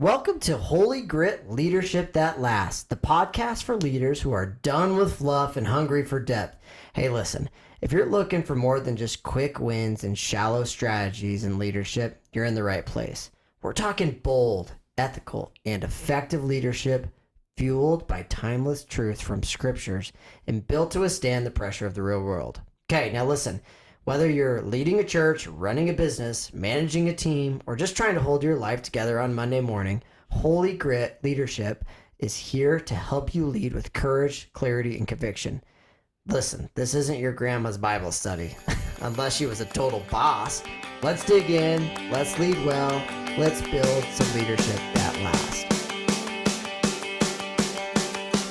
Welcome to Holy Grit Leadership That Lasts, the podcast for leaders who are done with fluff and hungry for depth. Hey, listen, if you're looking for more than just quick wins and shallow strategies in leadership, you're in the right place. We're talking bold, ethical, and effective leadership fueled by timeless truth from scriptures and built to withstand the pressure of the real world. Okay, now listen. Whether you're leading a church, running a business, managing a team, or just trying to hold your life together on Monday morning, Holy Grit Leadership is here to help you lead with courage, clarity, and conviction. Listen, this isn't your grandma's Bible study, unless she was a total boss. Let's dig in, let's lead well, let's build some leadership that lasts.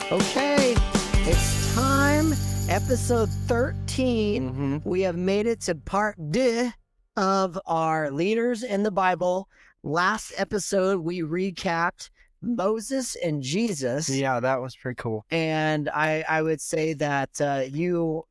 Okay, it's time. Episode 13, We have made it to part 2 of our Leaders in the Bible. Last episode, we recapped Moses and Jesus. Yeah, that was pretty cool. And I would say that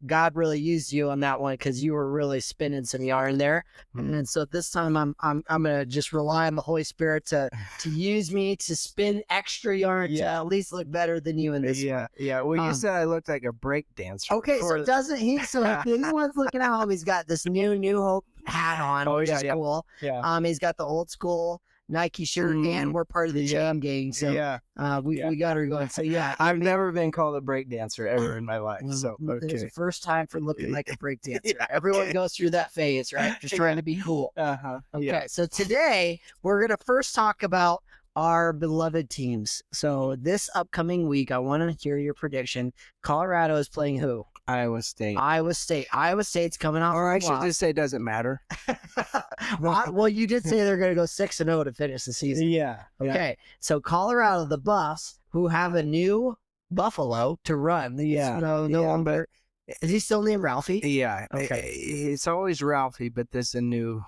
God really used you on that one because you were really spinning some yarn there. And so this time I'm gonna just rely on the Holy Spirit to use me to spin extra yarn to at least look better than you in this. Yeah. Well, you said I looked like a break dancer. Okay, so doesn't he? So if anyone's looking at him, he's got this New Hope hat on, which is cool. Yeah. He's got the old school Nike shirt, and we're part of the Jam Gang, so we got her going. So I've never been called a break dancer ever in my life. So it's the first time for looking like a break dancer. Everyone goes through that phase, right? Just trying to be cool. Okay, so today we're gonna first talk about our beloved teams. So this upcoming week, I want to hear your prediction. Colorado is playing who? Iowa State. Iowa State's coming out. Or I should just say it doesn't matter. Well, you did say they're going to go 6-0 to finish the season. Yeah. Okay. So Colorado, the Buffs, who have a new Buffalo to run. No longer. Is he still named Ralphie? Yeah. Okay. It's always Ralphie, but this is a new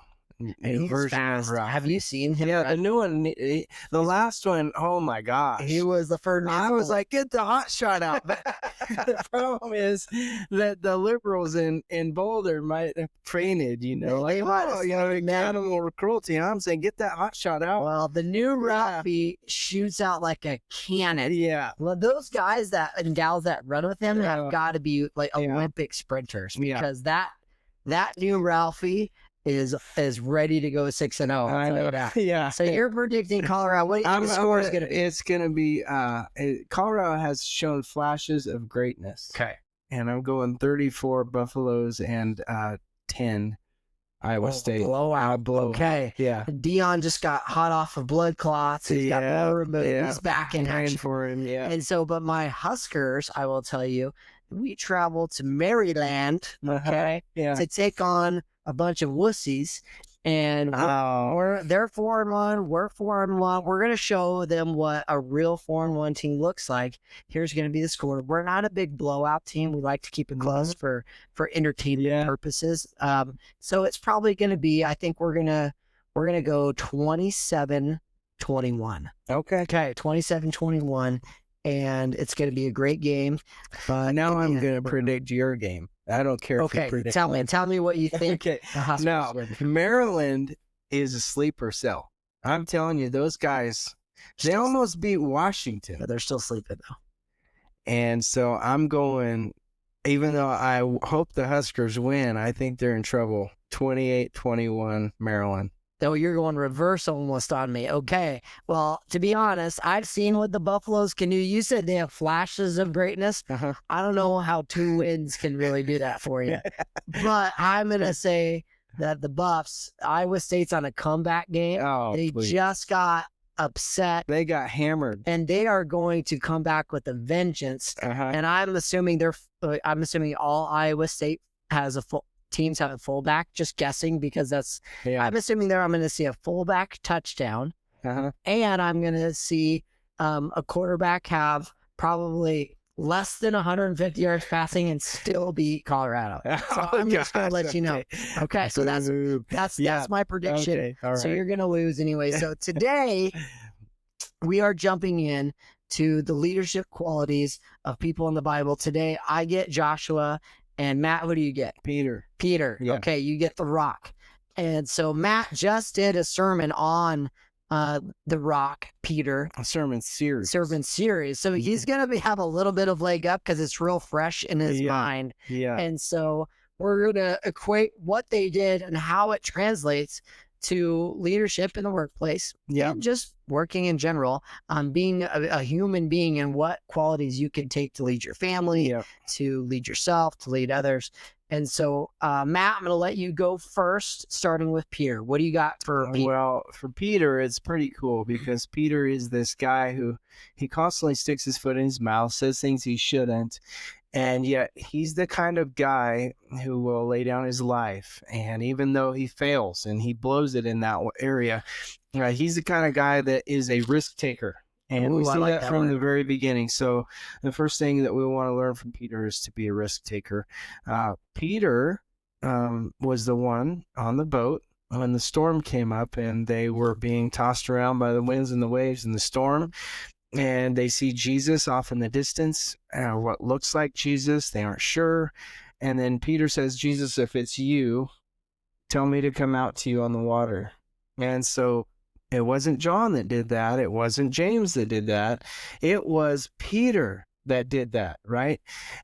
version of Ralphie. Have you seen him? Yeah, the new one. The last one, oh my gosh. He was the first. I was like, get the hot shot out. But the problem is that the liberals in Boulder might have fainted, animal cruelty. And I'm saying, get that hot shot out. Well, the new Ralphie shoots out like a cannon. Yeah. Well, those guys and gals that run with him have got to be like Olympic sprinters because that new Ralphie is ready to go 6-0. I know that. Yeah. So you're predicting Colorado. What do you think the score is going to be? It's going to be Colorado has shown flashes of greatness. Okay. And I'm going 34 Buffaloes and 10 Iowa State. Blowout. Okay. Yeah. Dion just got hot off of blood clots. He's got more, but he's back in action for him. Yeah. And so, but my Huskers, I will tell you, we traveled to Maryland, to take on a bunch of wussies, and they're 4-1. We're 4-1. We're gonna show them what a real 4-1 team looks like. Here's gonna be the score. We're not a big blowout team. We like to keep it close for entertainment purposes. So it's probably gonna be. I think we're gonna go 27-21. Okay, 27-21. And it's going to be a great game. But now I'm going to predict your game. I don't care if you predict. Tell me what you think. Okay. Now, Maryland is a sleeper cell. I'm telling you, those guys, they almost beat Washington. But they're still sleeping, though. And so I'm going, even though I hope the Huskers win, I think they're in trouble. 28-21 Maryland. Oh, you're going reverse almost on me. Okay. Well, to be honest, I've seen what the Buffaloes can do. You said they have flashes of greatness. I don't know how 2 wins can really do that for you. But I'm going to say that the Buffs, Iowa State's on a comeback game. Just got upset. They got hammered. And they are going to come back with a vengeance. And I'm assuming all Iowa State has teams have a fullback, just guessing because I'm assuming I'm going to see a fullback touchdown, and I'm going to see a quarterback have probably less than 150 yards passing and still beat Colorado. So I'm just going to let you know. Okay, so that's my prediction. Okay, all right. So you're going to lose anyway. So today we are jumping in to the leadership qualities of people in the Bible. Today I get Joshua. And Matt, who do you get? Peter. Yeah. Okay, you get The Rock. And so Matt just did a sermon on the Rock, Peter, A sermon series. So he's going to have a little bit of leg up because it's real fresh in his mind. Yeah. And so we're going to equate what they did and how it translates to leadership in the workplace and just working in general, being a human being and what qualities you can take to lead your family, to lead yourself, to lead others. And so, Matt, I'm going to let you go first, starting with Peter. What do you got for Peter? Well, for Peter, it's pretty cool because Peter is this guy who he constantly sticks his foot in his mouth, says things he shouldn't. And yet he's the kind of guy who will lay down his life. And even though he fails and he blows it in that area, he's the kind of guy that is a risk taker. And we see that from the very beginning. So the first thing that we want to learn from Peter is to be a risk taker. Peter was the one on the boat when the storm came up and they were being tossed around by the winds and the waves and the storm. And they see Jesus off in the distance, what looks like Jesus. They aren't sure. And then Peter says, Jesus, if it's you, tell me to come out to you on the water. And so it wasn't John that did that. It wasn't James that did that. It was Peter that did that, right?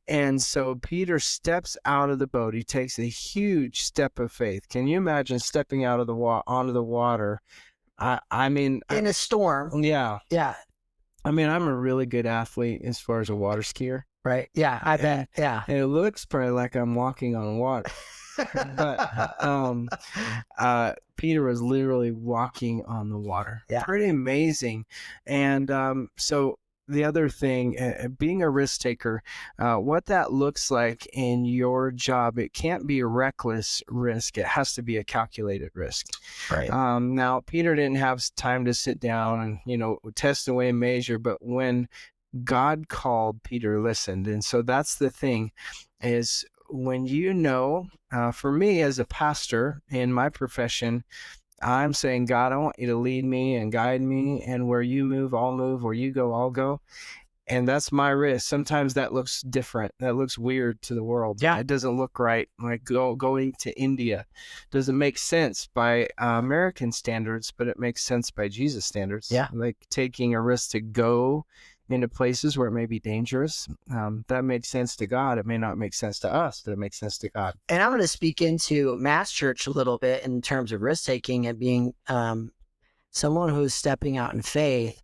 And so Peter steps out of the boat. He takes a huge step of faith. Can you imagine stepping out of the onto the water? I mean, in a storm. Yeah. Yeah. I mean, I'm a really good athlete as far as a water skier. Right. Yeah, I bet. Yeah. And it looks probably like I'm walking on water. But Peter was literally walking on the water. Yeah. Pretty amazing. And so the other thing, being a risk taker, what that looks like in your job, it can't be a reckless risk. It has to be a calculated risk. Right. Now, Peter didn't have time to sit down and, test, weigh, and measure. But when God called, Peter listened. And so that's the thing is when for me as a pastor in my profession, I'm saying, God, I want you to lead me and guide me, and where you move, I'll move. Where you go, I'll go. And that's my risk. Sometimes that looks different. That looks weird to the world. Yeah. It doesn't look right. Like going to India doesn't make sense by American standards, but it makes sense by Jesus standards. Yeah. Like taking a risk to go into places where it may be dangerous. That makes sense to God. It may not make sense to us, but it makes sense to God. And I'm going to speak into Mass Church a little bit in terms of risk taking and being someone who's stepping out in faith.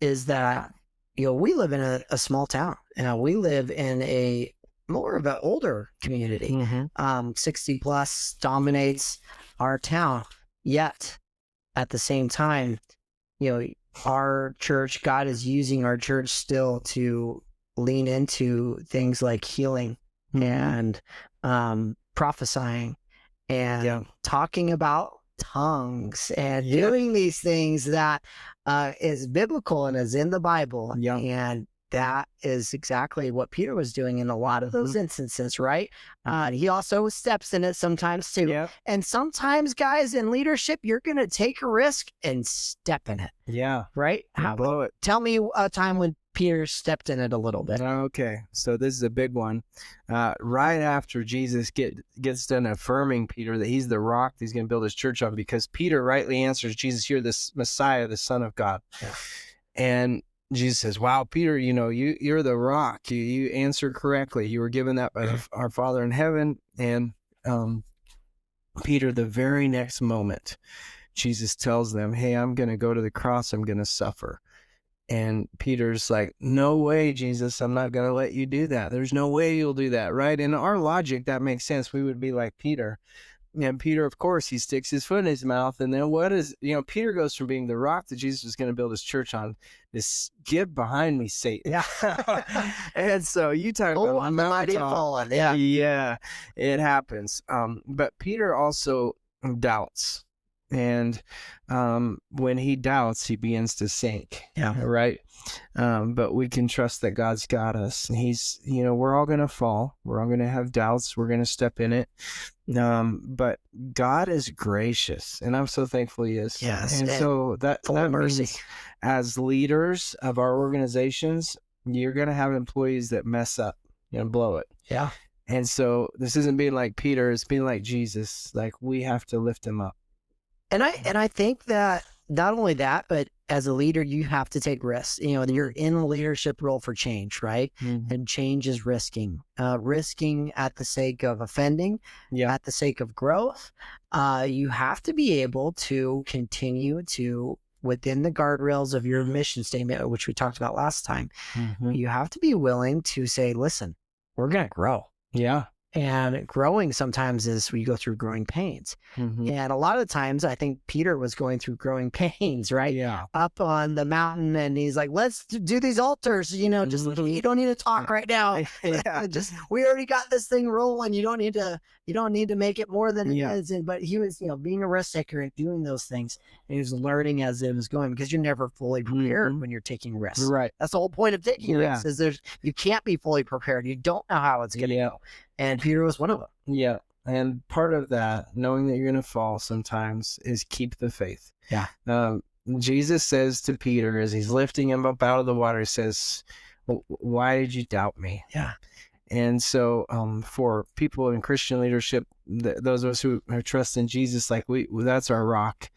Is that we live in a small town. We live in a more of an older community. Mm-hmm. 60 plus dominates our town. Yet, at the same time, our church, God is using our church still to lean into things like healing and prophesying and talking about tongues and doing these things that is biblical and is in the Bible. And that is exactly what Peter was doing in a lot of those instances, right? He also steps in it sometimes too. Yeah. And sometimes, guys, in leadership, you're going to take a risk and step in it. Yeah. Right? Blow it. Tell me a time when Peter stepped in it a little bit. Okay. So this is a big one. Right after Jesus gets done affirming Peter that he's the rock that he's going to build his church on, because Peter rightly answers Jesus, you're the Messiah, the Son of God. Yeah. And Jesus says, wow, Peter, you're the rock. You answered correctly. You were given that by our Father in heaven. And Peter, the very next moment, Jesus tells them, hey, I'm going to go to the cross. I'm going to suffer. And Peter's like, no way, Jesus, I'm not going to let you do that. There's no way you'll do that, right? In our logic, that makes sense. We would be like Peter. And Peter, of course, he sticks his foot in his mouth. And then Peter goes from being the rock that Jesus was going to build his church on, this get behind me, Satan. Yeah. And so you talk about I'm mighty fallen. Yeah. Yeah, it happens. But Peter also doubts. And when he doubts, he begins to sink. Yeah. Right. But we can trust that God's got us. And he's, we're all going to fall. We're all going to have doubts. We're going to step in it. But God is gracious, and I'm so thankful he is. Yes. And so that mercy. Means as leaders of our organizations, you're going to have employees that mess up, blow it. Yeah. And so this isn't being like Peter, it's being like Jesus. Like we have to lift him up. And I think that not only that, but as a leader, you have to take risks. You're in a leadership role for change, right? Mhm. And change is risking at the sake of offending, at the sake of growth. You have to be able to continue to, within the guardrails of your mission statement, which we talked about last time, you have to be willing to say, listen, we're going to grow. Yeah. And growing sometimes is we go through growing pains. And a lot of times I think Peter was going through growing pains, right? Yeah. Up on the mountain, and he's like, let's do these altars, just you don't need to talk right now. Just, we already got this thing rolling. You don't need to make it more than it is. But he was, being a risk taker and doing those things. And he was learning as it was going, because you're never fully prepared when you're taking risks. Right. That's the whole point of taking risks, is you can't be fully prepared. You don't know how it's going to go. And Peter was one of them. Yeah. And part of that, knowing that you're going to fall sometimes, is keep the faith. Yeah. Jesus says to Peter, as he's lifting him up out of the water, he says, why did you doubt me? Yeah. And so for people in Christian leadership, those of us who trust in Jesus, that's our rock.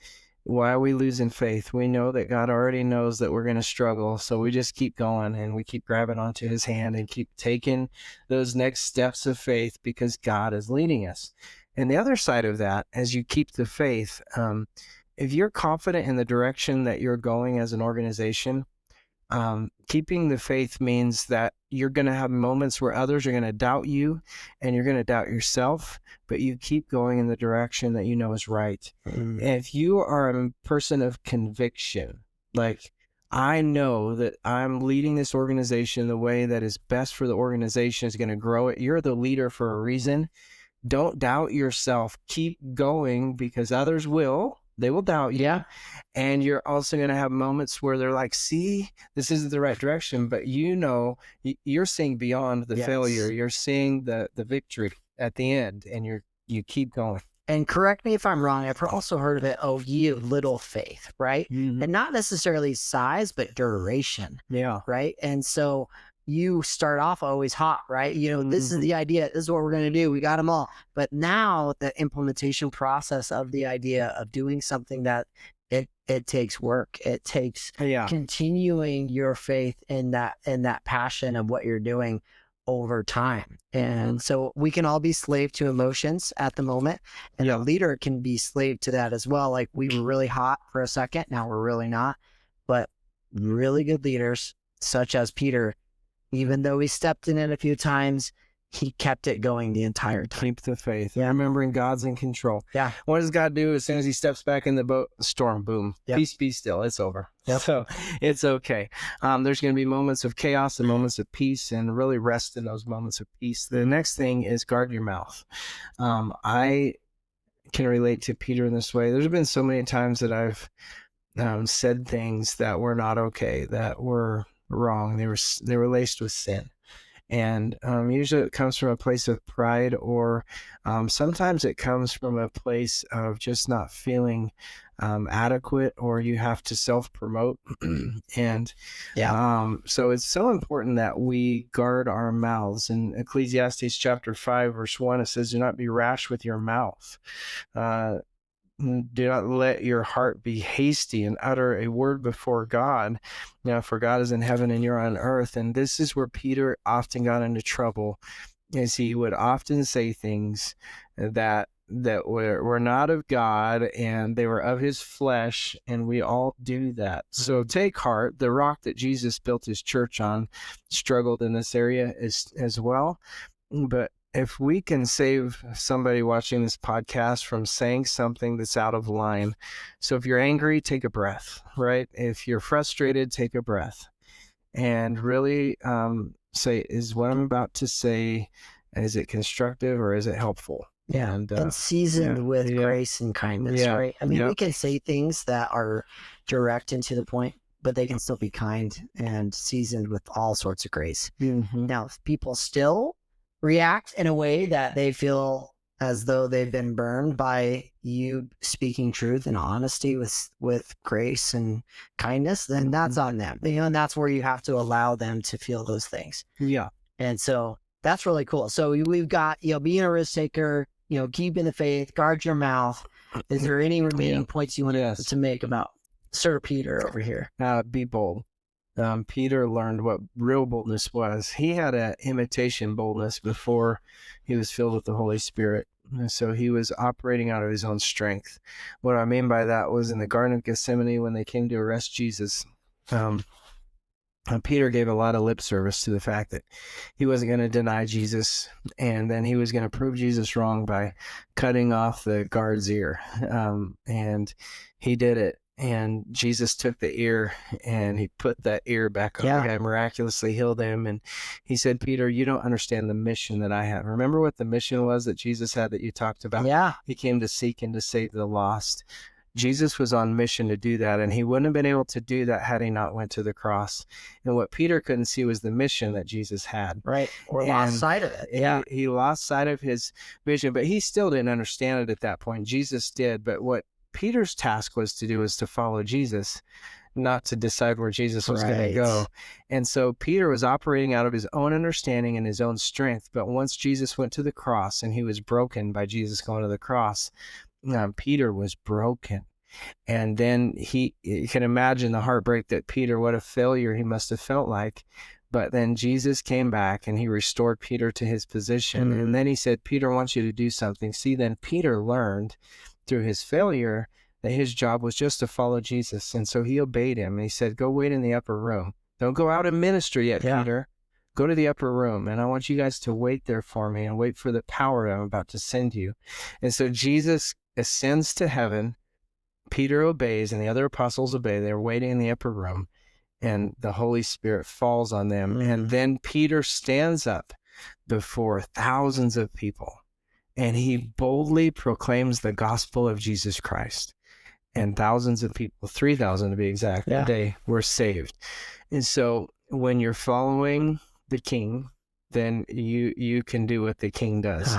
Why are we losing faith? We know that God already knows that we're going to struggle. So we just keep going, and we keep grabbing onto his hand and keep taking those next steps of faith, because God is leading us. And the other side of that, as you keep the faith, if you're confident in the direction that you're going as an organization, keeping the faith means that you're going to have moments where others are going to doubt you, and you're going to doubt yourself, but you keep going in the direction that you know is right. And if you are a person of conviction, like, I know that I'm leading this organization the way that is best for the organization, is going to grow it. You're the leader for a reason. Don't doubt yourself. Keep going, because others will. They will doubt you. Yeah. And you're also going to have moments where they're like, see, this isn't the right direction, but you're seeing beyond the failure. You're seeing the victory at the end, and you keep going. And correct me if I'm wrong, I've also heard of it, ye of little faith, right? And not necessarily size, but duration. Yeah. Right? And so you start off always hot, right? This is the idea. This is what we're going to do. We got them all. But now the implementation process of the idea of doing something that it takes work. It takes continuing your faith in that passion of what you're doing over time. And so we can all be slave to emotions at the moment. And a leader can be slave to that as well. Like, we were really hot for a second. Now we're really not. But really good leaders, such as Peter, even though he stepped in it a few times, he kept it going the entire time. Keep the faith. Yeah. Remembering God's in control. Yeah. What does God do as soon as he steps back in the boat? Storm, boom. Peace, be still. It's over. So it's okay. There's going to be moments of chaos and moments of peace, and really rest in those moments of peace. The next thing is guard your mouth. I can relate to Peter in this way. There's been so many times that I've said things that were not okay, that were wrong. They were laced with sin. And usually it comes from a place of pride, or sometimes it comes from a place of just not feeling adequate, or you have to self-promote. And so it's so important that we guard our mouths. In Ecclesiastes chapter 5, verse 1, it says, do not be rash with your mouth. Do not let your heart be hasty, and utter a word before God. For God is in heaven and you're on earth. And this is where Peter often got into trouble, is he would often say things that were not of God, and they were of his flesh, and we all do that. So take heart. The rock that Jesus built his church on struggled in this area as well. But if we can save somebody watching this podcast from saying something that's out of line. So if you're angry, take a breath, right? If you're frustrated, take a breath, and really say, is what I'm about to say, is it constructive or is it helpful? Yeah. And seasoned with grace and kindness, right? I mean, we can say things that are direct and to the point, but they can still be kind and seasoned with all sorts of grace. Now, if people still react in a way that they feel as though they've been burned by you speaking truth and honesty with grace and kindness, then that's on them. And that's where you have to allow them to feel those things. Yeah. And so that's really cool. So we've got, being a risk taker, keeping the faith, guard your mouth. Is there any remaining points you want to make about? Sir Peter over here. Be bold. Peter learned what real boldness was. He had an imitation boldness before he was filled with the Holy Spirit. And so he was operating out of his own strength. What I mean by that was in the Garden of Gethsemane when they came to arrest Jesus, Peter gave a lot of lip service to the fact that he wasn't going to deny Jesus, and then he was going to prove Jesus wrong by cutting off the guard's ear. And he did it. And Jesus took the ear and he put that ear back on the guy, miraculously healed him. And he said, Peter, you don't understand the mission that I have. Remember what the mission was that Jesus had that you talked about? Yeah. He came to seek and to save the lost. Jesus was on mission to do that, and he wouldn't have been able to do that had he not went to the cross. And what Peter couldn't see was the mission that Jesus had. Right. Or lost sight of it. Yeah. He lost sight of his vision, but he still didn't understand it at that point. Jesus did. But what Peter's task was to do was to follow Jesus, not to decide where Jesus was going to go. And so Peter was operating out of his own understanding and his own strength. But once Jesus went to the cross and he was broken by Jesus going to the cross, Peter was broken. And then you can imagine the heartbreak that Peter, what a failure he must have felt like. But then Jesus came back and he restored Peter to his position. And then he said, Peter wants you to do something. See, then Peter learned through his failure that his job was just to follow Jesus. And so he obeyed him. And he said, go wait in the upper room. Don't go out in ministry yet, Peter. Go to the upper room. And I want you guys to wait there for me and wait for the power I'm about to send you. And so Jesus ascends to heaven. Peter obeys and the other apostles obey. They're waiting in the upper room. And the Holy Spirit falls on them. And then Peter stands up before thousands of people. And he boldly proclaims the gospel of Jesus Christ. And thousands of people, 3,000 to be exact, they were saved. And so when you're following the King, then you can do what the King does.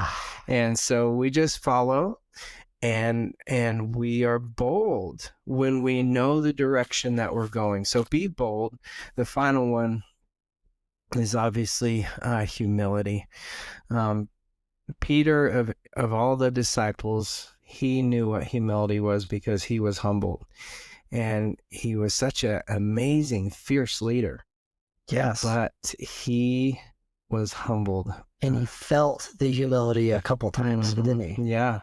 And so we just follow, and we are bold when we know the direction that we're going. So be bold. The final one is obviously humility. Peter, of all the disciples, he knew what humility was because he was humbled. And he was such an amazing, fierce leader. Yes. But he was humbled. And he felt the humility a couple times, didn't he? Yeah.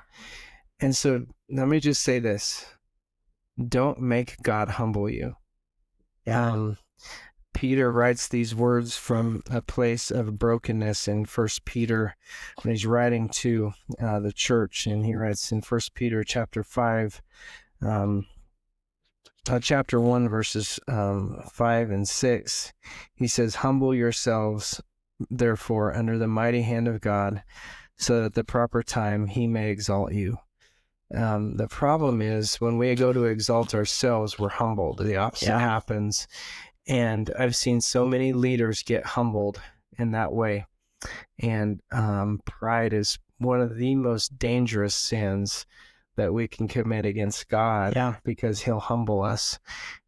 And so let me just say this. Don't make God humble you. Yeah. Peter writes these words from a place of brokenness in 1 Peter when he's writing to the church. And he writes in 1 Peter chapter 5, chapter 1, verses 5 and 6. He says, humble yourselves, therefore, under the mighty hand of God, so that at the proper time he may exalt you. The problem is when we go to exalt ourselves, we're humbled. The opposite happens. And I've seen so many leaders get humbled in that way. And pride is one of the most dangerous sins that we can commit against God because he'll humble us.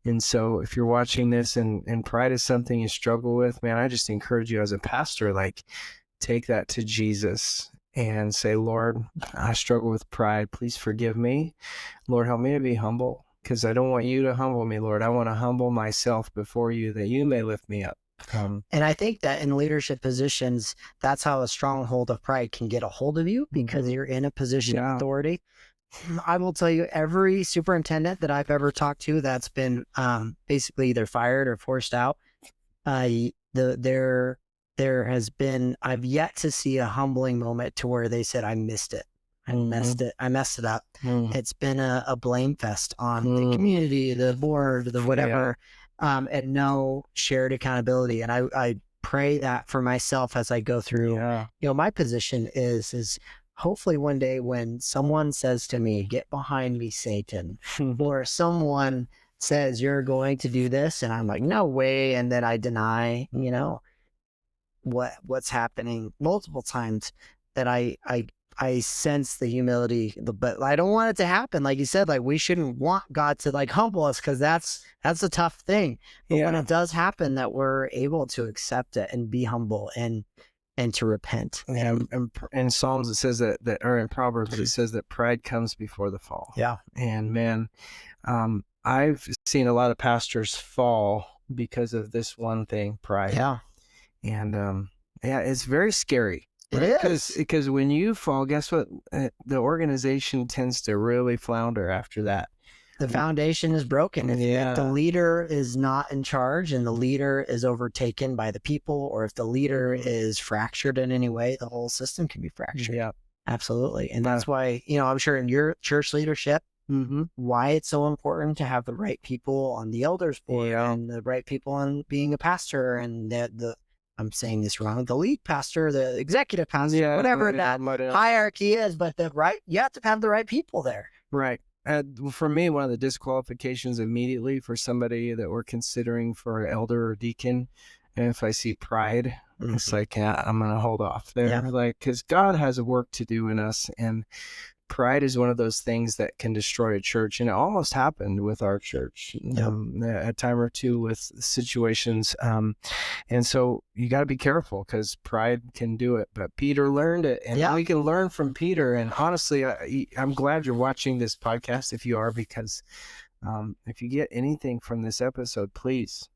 And so if you're watching this and pride is something you struggle with, man, I just encourage you as a pastor, like, take that to Jesus and say, Lord, I struggle with pride. Please forgive me. Lord, help me to be humble. Because I don't want you to humble me, Lord. I want to humble myself before you that you may lift me up. And I think that in leadership positions, that's how a stronghold of pride can get a hold of you because you're in a position of authority. I will tell you, every superintendent that I've ever talked to that's been basically either fired or forced out, there has been, I've yet to see a humbling moment to where they said, I missed it. I messed it up. It's been a blame fest on the community, the board, the whatever, and no shared accountability. And I pray that for myself as I go through, my position is hopefully one day when someone says to me, get behind me, Satan, or someone says you're going to do this. And I'm like, no way. And then I deny, what's happening multiple times that I sense the humility, but I don't want it to happen. Like you said, like we shouldn't want God to like humble us because that's a tough thing. But when it does happen, that we're able to accept it and be humble and to repent. Yeah, in Psalms it says that, or in Proverbs it says that pride comes before the fall. Yeah. And man, I've seen a lot of pastors fall because of this one thing, pride. Yeah. And yeah, it's very scary. It Right? is. Because when you fall, guess what? The organization tends to really flounder after that. The foundation is broken. If the leader is not in charge and the leader is overtaken by the people, or if the leader is fractured in any way, the whole system can be fractured. Yeah. Absolutely. And that's why, I'm sure in your church leadership, why it's so important to have the right people on the elders board and the right people on being a pastor and I'm saying this wrong, the lead pastor, the executive pastor, whatever that hierarchy is, but you have to have the right people there. Right. For me, one of the disqualifications immediately for somebody that we're considering for elder or deacon, and if I see pride, it's like, I'm going to hold off there. Yeah. Like, because God has a work to do in us, and pride is one of those things that can destroy a church. And it almost happened with our church a time or two with situations. And so you got to be careful because pride can do it. But Peter learned it, and we can learn from Peter. And honestly, I'm glad you're watching this podcast if you are, because if you get anything from this episode, please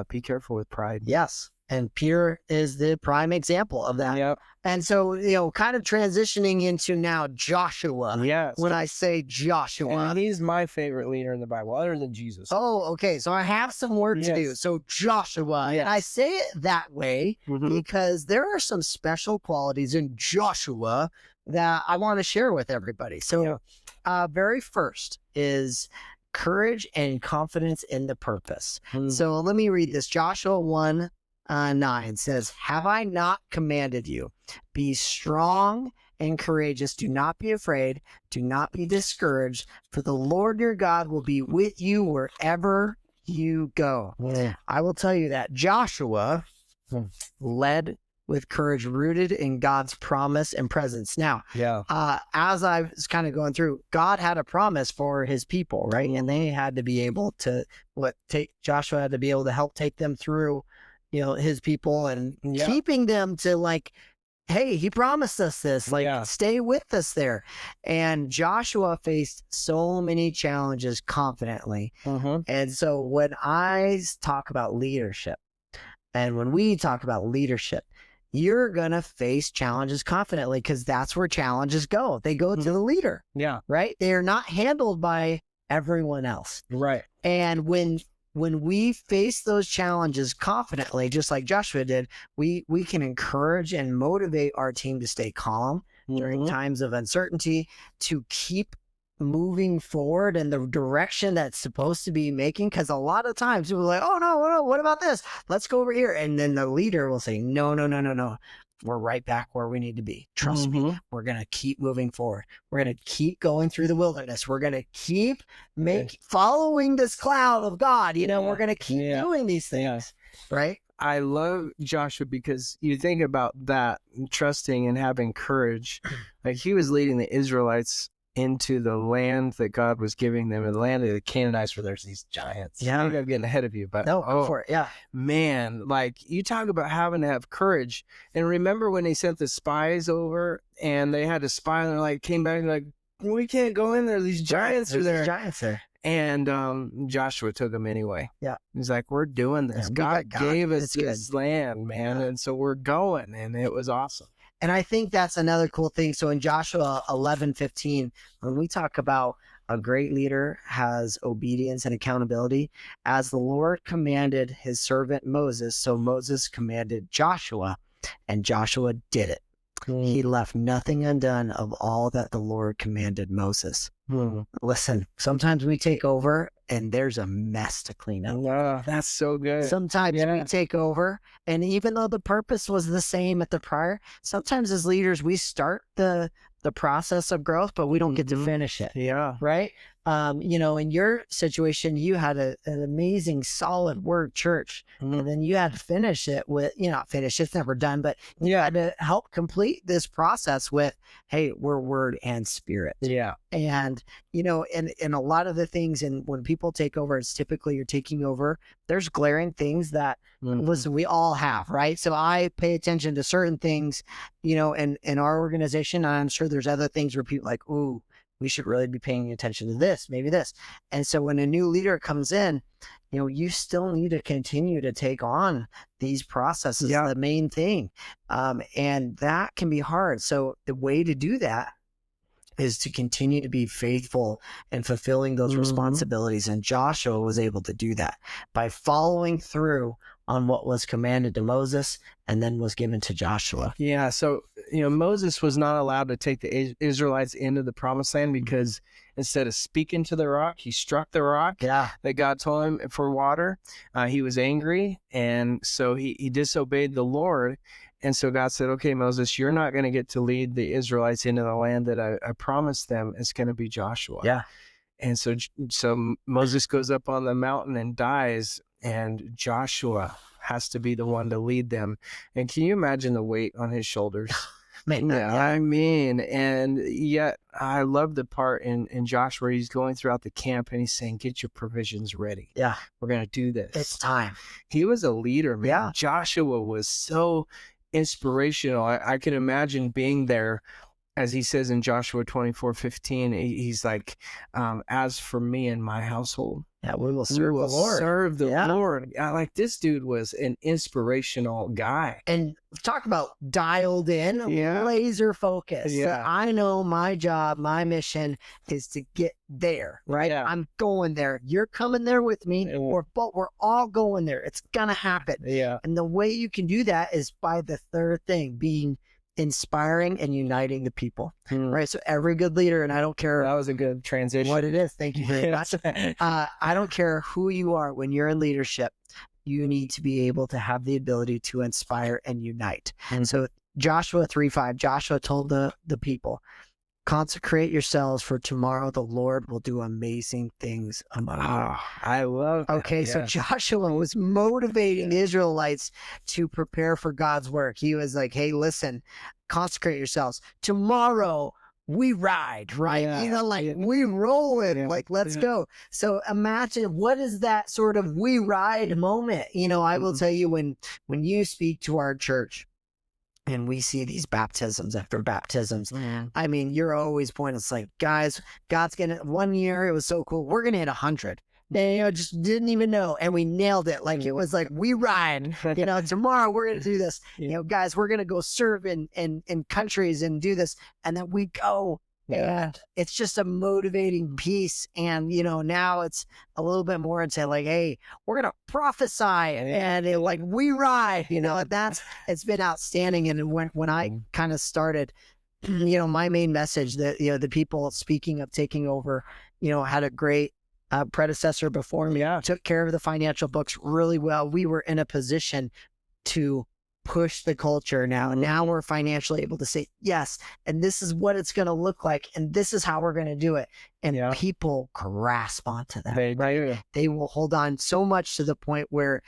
be careful with pride. Yes. And Peter is the prime example of that. Yep. And so, kind of transitioning into now Joshua. Yes. When I say Joshua. And he's my favorite leader in the Bible, other than Jesus. Oh, okay. So I have some work to do. So Joshua. And I say it that way because there are some special qualities in Joshua that I want to share with everybody. So very first is courage and confidence in the purpose. So let me read this. Joshua 1:9 says, "Have I not commanded you? Be strong and courageous. Do not be afraid. Do not be discouraged, for the Lord your God will be with you wherever you go." I will tell you that Joshua led with courage, rooted in God's promise and presence. Now, as I was kind of going through, God had a promise for his people, right? And they had to be able to Joshua had to be able to help take them through his people and keeping them to like, hey, he promised us this, stay with us there. And Joshua faced so many challenges confidently. And so when I talk about leadership and when we talk about leadership, you're going to face challenges confidently because that's where challenges go. They go to the leader. Yeah. Right. They are not handled by everyone else. Right. And when we face those challenges confidently, just like Joshua did, we can encourage and motivate our team to stay calm during times of uncertainty, to keep moving forward in the direction that's supposed to be making. Because a lot of times people are like, oh, no, what about this? Let's go over here. And then the leader will say, no. We're right back where we need to be. Trust me. We're going to keep moving forward. We're going to keep going through the wilderness. We're going to keep following this cloud of God. We're going to keep doing these things. Right? I love Joshua because you think about that, trusting and having courage. Like he was leading the Israelites into the land that God was giving them, and the land of the Canaanites where there's these giants. Yeah, I'm getting ahead of you, but go for it. Yeah, man, like you talk about having to have courage. And remember when they sent the spies over and they had to spy, and they came back and like, we can't go in there. These giants are there. Giants there. And Joshua took them anyway. Yeah, he's like, we're doing this. God gave us this land, man, and so we're going, and it was awesome. And I think that's another cool thing. So in Joshua 11:15, when we talk about a great leader has obedience and accountability, as the Lord commanded his servant Moses, so Moses commanded Joshua, and Joshua did it. He left nothing undone of all that the Lord commanded Moses. Listen, sometimes we take over and there's a mess to clean up. Wow, that's so good. Sometimes we take over, and even though the purpose was the same at the prior, sometimes as leaders we start the process of growth, but we don't get to finish it. Yeah. Right? In your situation, you had an amazing, solid word church, and then you had to finish it with, not finish, it's never done, but you had to help complete this process with, hey, we're word and spirit. Yeah. And, and a lot of the things, and when people take over, it's typically you're taking over, there's glaring things that, listen, we all have, right? So I pay attention to certain things, in our organization. I'm sure there's other things where people like, ooh, we should really be paying attention to this, maybe this. And so when a new leader comes in, you still need to continue to take on these processes, the main thing. And that can be hard. So the way to do that is to continue to be faithful and fulfilling those responsibilities. And Joshua was able to do that by following through on what was commanded to Moses and then was given to Joshua. Yeah. So, Moses was not allowed to take the Israelites into the promised land because instead of speaking to the rock, he struck the rock that God told him for water. He was angry. And so he disobeyed the Lord. And so God said, okay, Moses, you're not going to get to lead the Israelites into the land that I promised them. It's going to be Joshua. Yeah. And so Moses goes up on the mountain and dies, and Joshua has to be the one to lead them. And can you imagine the weight on his shoulders? I mean, and yet I love the part in Joshua where he's going throughout the camp and he's saying, get your provisions ready. Yeah. We're going to do this. It's time. He was a leader, man. Yeah. Joshua was so inspirational. I can imagine being there, as he says in Joshua 24:15. He's like, as for me and my household, we will serve the Lord. Serve the Lord. Like, this dude was an inspirational guy. And talk about dialed in, laser focused. Yeah. I know my job, my mission is to get there, right? Yeah. I'm going there. You're coming there with me, but we're all going there. It's going to happen. Yeah. And the way you can do that is by the third thing, being inspiring and uniting the people, right? So every good leader, and I don't care. That was a good transition. What it is. Thank you very much. I don't care who you are. When you're in leadership, you need to be able to have the ability to inspire and unite. And so Joshua 3:5, Joshua told the people, consecrate yourselves, for tomorrow the Lord will do amazing things among you. I love that. Okay, so Joshua was motivating the Israelites to prepare for God's work. He was like, hey, listen, consecrate yourselves. Tomorrow we ride, right? We roll it, let's go. So imagine, what is that sort of we ride moment? I will tell you, when you speak to our church, and we see these baptisms after baptisms. I mean, you're always pointing. It's like, guys, God's going to, one year, it was so cool. We're going to hit 100. They just didn't even know. And we nailed it. Like, it was like, we ride, tomorrow we're going to do this. Guys, we're going to go serve in countries and do this. And then we go. Yeah, it's just a motivating piece. And, now it's a little bit more into like, hey, we're going to prophesy and we ride, it's been outstanding. And when I kind of started, my main message that, the people, speaking of taking over, had a great predecessor before me, took care of the financial books really well. We were in a position to push the culture now. And now we're financially able to say, yes, and this is what it's going to look like. And this is how we're going to do it. And people grasp onto that. They will hold on so much to the point where,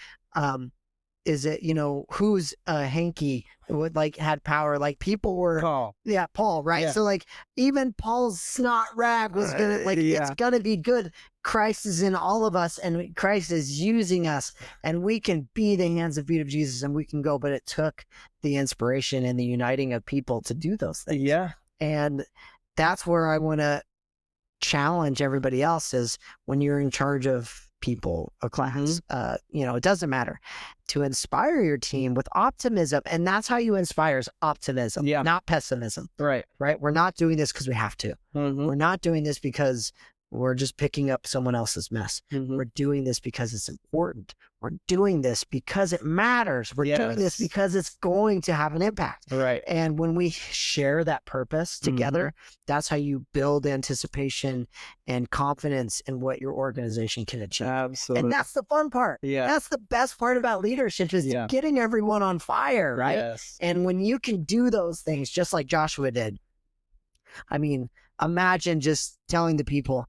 is it, who's Hanky would had power, people were Paul, right? Yeah. So even Paul's snot rag was gonna it's gonna be good. Christ is in all of us, and Christ is using us, and we can be the hands and feet of Jesus, and we can go. But it took the inspiration and the uniting of people to do those things. Yeah. And that's where I want to challenge everybody else, is when you're in charge of people, a class, it doesn't matter, to inspire your team with optimism. And that's how you inspire, is optimism, not pessimism. Right. We're not doing this because we have to. We're not doing this because we're just picking up someone else's mess. We're doing this because it's important. We're doing this because it matters. We're doing this because it's going to have an impact. Right. And when we share that purpose together, that's how you build anticipation and confidence in what your organization can achieve. Absolutely. And that's the fun part. Yeah. That's the best part about leadership, is getting everyone on fire, right? Yes. And when you can do those things, just like Joshua did, I mean, imagine just telling the people,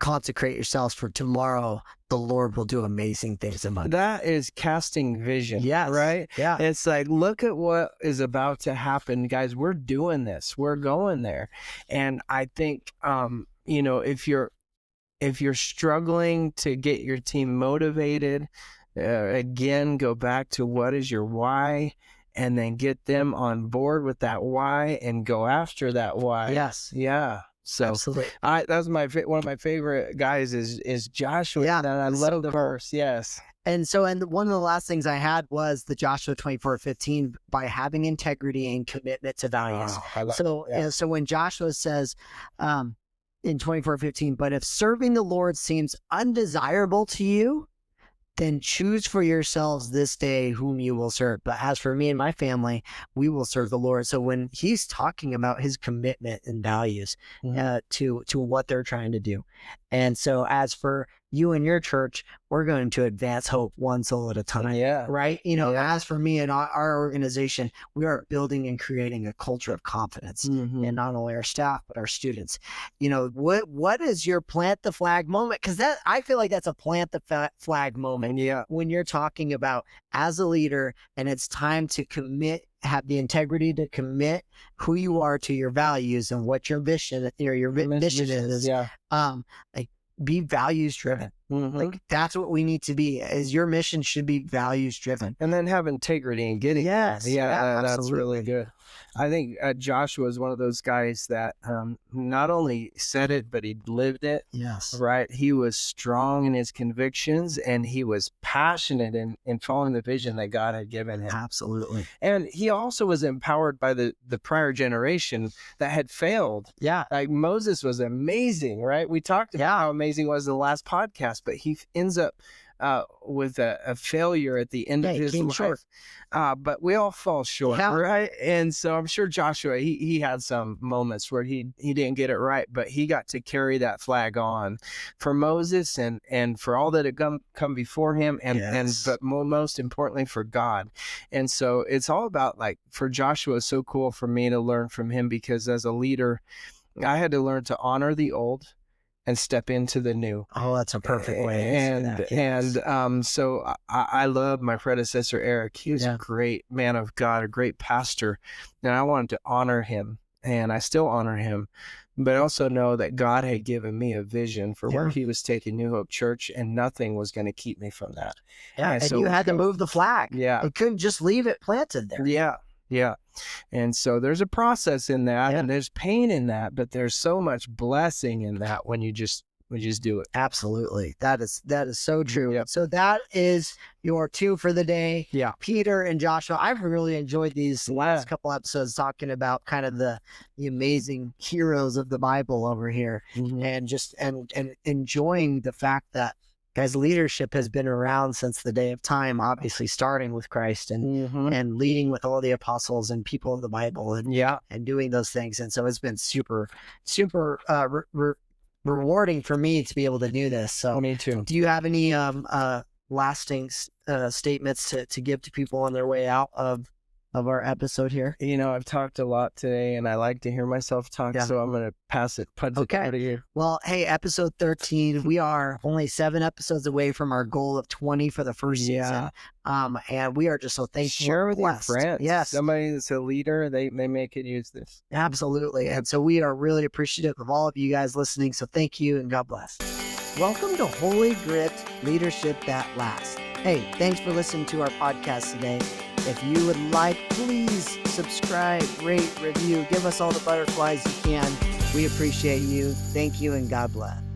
consecrate yourselves, for tomorrow the Lord will do amazing things among you. That is casting vision. Yes. Right? Yeah. It's like, look at what is about to happen. Guys, we're doing this. We're going there. And I think, if you're struggling to get your team motivated, again, go back to what is your why, and then get them on board with that why and go after that why. Yes. Yeah. So Absolutely. that was one of my favorite guys is Joshua. Yeah, And I that's love so the cool. verse. Yes. And one of the last things I had was the Joshua 24:15, by having integrity and commitment to values. Oh, I love So, so when Joshua says, in 24:15, but if serving the Lord seems undesirable to you, then choose for yourselves this day whom you will serve. But as for me and my family, we will serve the Lord. So when he's talking about his commitment and values to what they're trying to do. And so as for you and your church, we're going to advance hope one soul at a time. Yeah. Right? As for me and our organization, we are building and creating a culture of confidence in not only our staff, but our students. What is your plant the flag moment? Because I feel like that's a plant the flag moment. Yeah. When you're talking about as a leader and it's time to commit, have the integrity to commit who you are to your values and what your mission is. Yeah. Like, be values driven. Like, that's what we need to be. Is your mission should be values driven, And then have integrity and getting. Yes. Yeah, that's absolutely. really good. I think Joshua is one of those guys that not only said it, but he lived it. Yes. Right. He was strong in his convictions, and he was passionate in following the vision that God had given him. Absolutely. And he also was empowered by the prior generation that had failed. Yeah. Like Moses was amazing, right? We talked about how amazing he was in the last podcast, but he ends up with a failure at the end of his life. Short. But we all fall short, right? And so I'm sure Joshua, he had some moments where he didn't get it right, but he got to carry that flag on for Moses and for all that had come before him, but most importantly for God. And so it's all about, like, for Joshua, it's so cool for me to learn from him, because as a leader, I had to learn to honor the old and step into the new. Oh, that's a perfect way. So I love my predecessor, Eric. He was a great man of God, a great pastor, and I wanted to honor him, and I still honor him, but I also know that God had given me a vision for where he was taking New Hope Church, and nothing was going to keep me from that. Yeah, and so you had to move the flag. Yeah. You couldn't just leave it planted there. Yeah. Yeah. And so there's a process in that, and there's pain in that, but there's so much blessing in that when you just do it. Absolutely. That is so true. Yep. So that is your 2 for the day. Yeah. Peter and Joshua. I've really enjoyed these last couple episodes talking about kind of the amazing heroes of the Bible over here, and just and enjoying the fact that, guys, leadership has been around since the day of time, obviously starting with Christ and leading with all the apostles and people of the Bible and doing those things. And so it's been super, super rewarding for me to be able to do this. So me too. Do you have any lasting statements to give to people on their way out of our episode here? I've talked a lot today, and I like to hear myself talk, so I'm going to pass it out of you. Well, hey, episode 13, we are only 7 episodes away from our goal of 20 for the first season. And we are just so thankful. Share with your friends. Yes. Somebody that's a leader, they could use this. Absolutely. And so we are really appreciative of all of you guys listening. So thank you, and God bless. Welcome to Holy Grit Leadership That Lasts. Hey, thanks for listening to our podcast today. If you would like, please subscribe, rate, review, give us all the butterflies you can. We appreciate you. Thank you, and God bless.